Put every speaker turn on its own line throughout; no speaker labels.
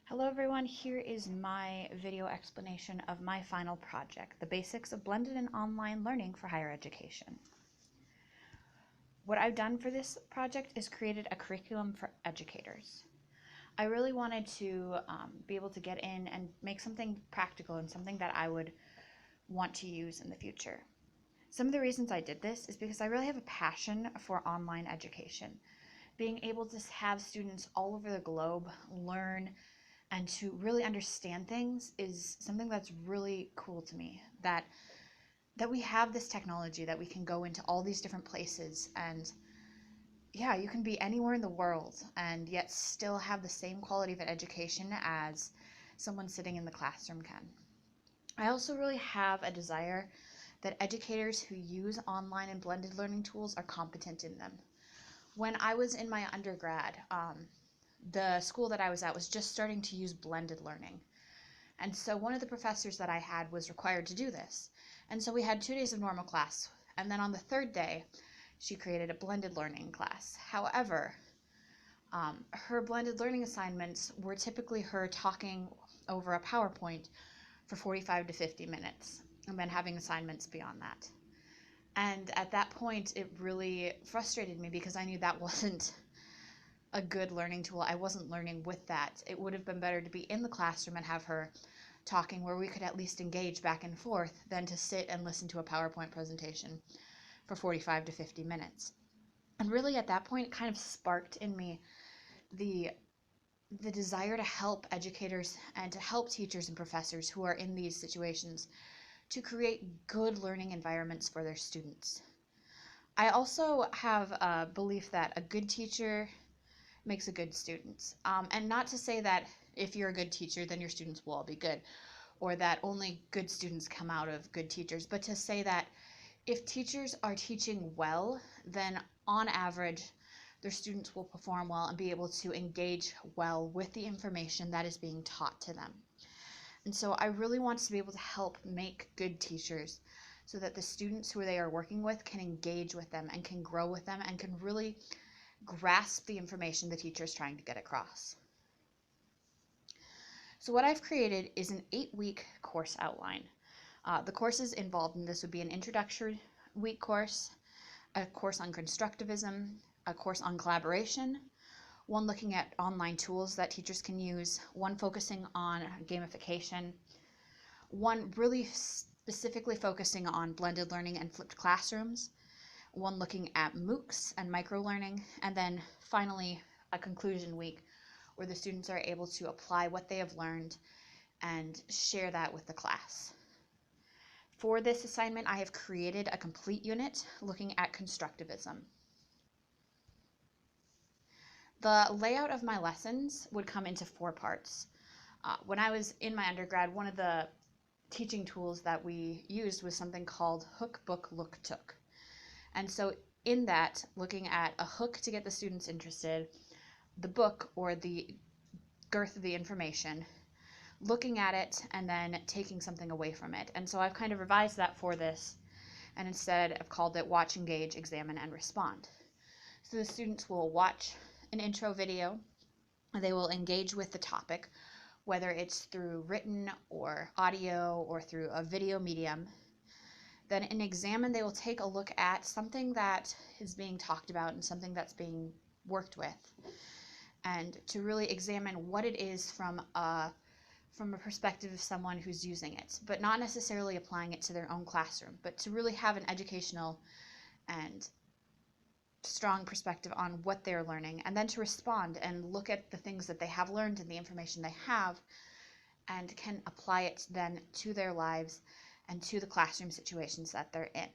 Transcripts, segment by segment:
Hello everyone, here is my video explanation of my final project, the basics of blended and online learning for higher education. What I've done for this project is created a curriculum for educators. I really wanted to be able to get in and make something practical and something that I would want to use in the future. Some of the reasons I did this is because I really have a passion for online education. Being able to have students all over the globe learn and to really understand things is something that's really cool to me, that we have this technology, that we can go into all these different places, and yeah, you can be anywhere in the world and yet still have the same quality of an education as someone sitting in the classroom can. I also really have a desire that educators who use online and blended learning tools are competent in them. When I was in my undergrad, the school that I was at was just starting to use blended learning. And so one of the professors that I had was required to do this. And so we had 2 days of normal class. And then on the third day, she created a blended learning class. However, her blended learning assignments were typically her talking over a PowerPoint for 45 to 50 minutes and then having assignments beyond that. And at that point, it really frustrated me because I knew that wasn't a good learning tool. I wasn't learning with that. It would have been better to be in the classroom and have her talking where we could at least engage back and forth than to sit and listen to a PowerPoint presentation for 45 to 50 minutes. And really at that point, it kind of sparked in me the desire to help educators and to help teachers and professors who are in these situations to create good learning environments for their students. I also have a belief that a good teacher makes a good student. And not to say that if you're a good teacher, then your students will all be good, or that only good students come out of good teachers, but to say that if teachers are teaching well, then on average, their students will perform well and be able to engage well with the information that is being taught to them. And so I really want to be able to help make good teachers so that the students who they are working with can engage with them and can grow with them and can really grasp the information the teacher is trying to get across. So what I've created is an 8-week course outline. The courses involved in this would be an introductory week course, a course on constructivism, a course on collaboration, one looking at online tools that teachers can use, one focusing on gamification, one really specifically focusing on blended learning and flipped classrooms, one looking at MOOCs and microlearning, and then finally a conclusion week where the students are able to apply what they have learned and share that with the class. For this assignment, I have created a complete unit looking at constructivism. The layout of my lessons would come into 4 parts. When I was in my undergrad, one of the teaching tools that we used was something called Hook, Book, Look, Took. And so in that, looking at a hook to get the students interested, the book or the girth of the information, looking at it, and then taking something away from it. And so I've kind of revised that for this, and instead I've called it Watch, Engage, Examine, and Respond. So the students will watch an intro video, they will engage with the topic, whether it's through written or audio or through a video medium. Then in Examine, they will take a look at something that is being talked about and something that's being worked with, and to really examine what it is from a perspective of someone who's using it, but not necessarily applying it to their own classroom, but to really have an educational and strong perspective on what they're learning, and then to respond and look at the things that they have learned and the information they have and can apply it then to their lives and to the classroom situations that they're in.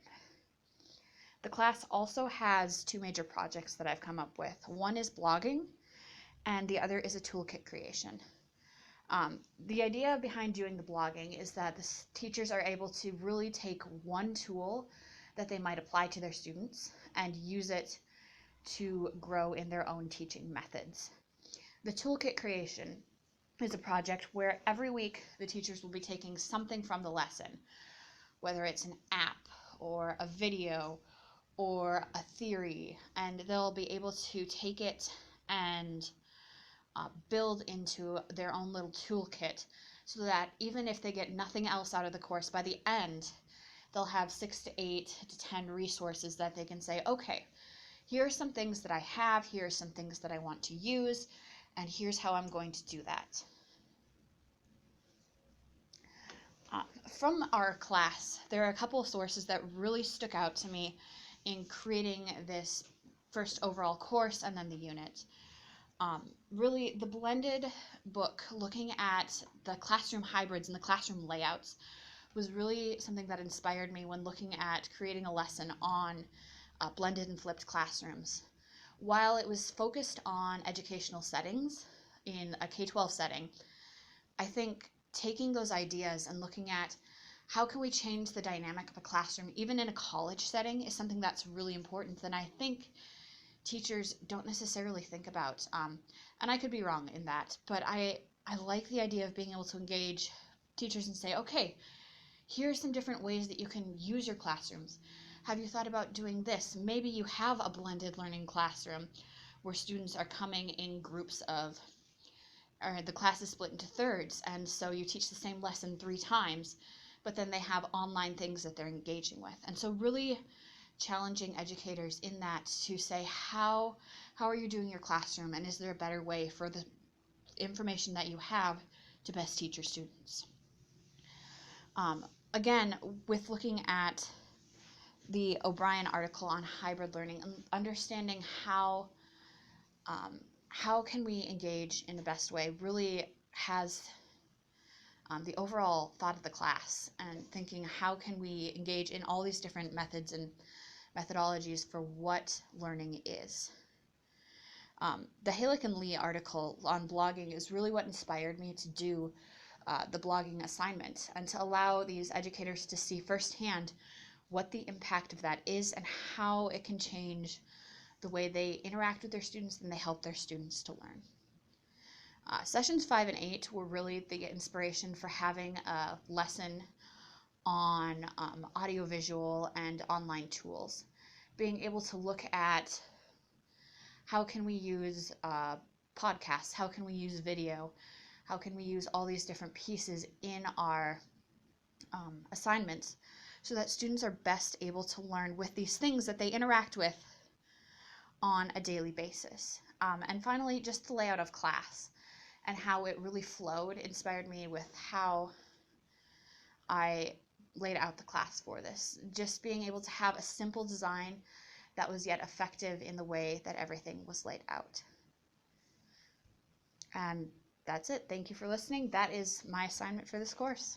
The class also has 2 major projects that I've come up with. One is blogging, and the other is a toolkit creation. The idea behind doing the blogging is that the teachers are able to really take one tool that they might apply to their students and use it to grow in their own teaching methods. The toolkit creation is a project where every week the teachers will be taking something from the lesson, whether it's an app or a video or a theory, and they'll be able to take it and build into their own little toolkit, so that even if they get nothing else out of the course, by the end, they'll have 6 to 8 to 10 resources that they can say, okay, here are some things that I have, here are some things that I want to use, and here's how I'm going to do that. From our class, there are a couple of sources that really stuck out to me in creating this first overall course and then the unit. Really, the blended book, looking at the classroom hybrids and the classroom layouts, was really something that inspired me when looking at creating a lesson on blended and flipped classrooms. While it was focused on educational settings in a K-12 setting, I think taking those ideas and looking at how can we change the dynamic of a classroom, even in a college setting, is something that's really important, and I think teachers don't necessarily think about. And I could be wrong in that, but I like the idea of being able to engage teachers and say, okay, here are some different ways that you can use your classrooms. Have you thought about doing this? Maybe you have a blended learning classroom where students are coming in groups of, or the class is split into thirds, and so you teach the same lesson 3 times, but then they have online things that they're engaging with. And so really challenging educators in that to say, how are you doing your classroom, and is there a better way for the information that you have to best teach your students? Again, with looking at the O'Brien article on hybrid learning and understanding how can we engage in the best way, really has the overall thought of the class, and thinking how can we engage in all these different methods and methodologies for what learning is. The Halleck and Lee article on blogging is really what inspired me to do the blogging assignment, and to allow these educators to see firsthand what the impact of that is and how it can change the way they interact with their students and they help their students to learn. Sessions 5 and 8 were really the inspiration for having a lesson on audiovisual and online tools. Being able to look at how can we use podcasts, how can we use video, how can we use all these different pieces in our assignments, so that students are best able to learn with these things that they interact with on a daily basis. And finally, just the layout of class and how it really flowed inspired me with how I laid out the class for this. Just being able to have a simple design that was yet effective in the way that everything was laid out. And that's it. Thank you for listening. That is my assignment for this course.